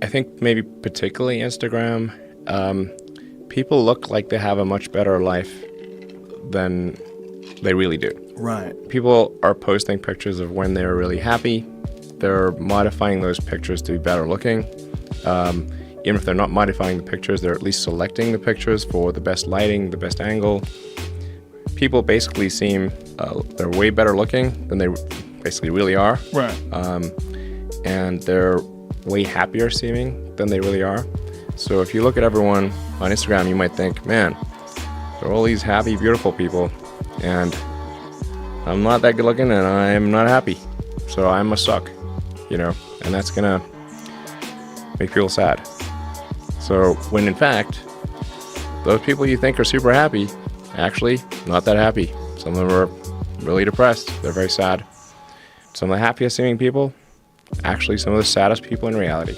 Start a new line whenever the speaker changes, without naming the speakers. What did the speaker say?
I think maybe particularly Instagram, people look like they have a much better life than they really do.
Right.
People are posting pictures of when they're really happy. They're modifying those pictures to be better looking. Even if they're not modifying the pictures, they're at least selecting the pictures for the best lighting, the best angle. People basically seem they're way better looking than they basically really are.
Right.
And they're way happier seeming than they really are. So if you look at everyone on Instagram, you might think, man, there are all these happy, beautiful people, and I'm not that good looking and I'm not happy. So I must suck, and that's gonna make people sad. So when in fact, those people you think are super happy, actually not that happy. Some of them are really depressed. They're very sad. Some of the happiest seeming people, actually some of the saddest people in reality.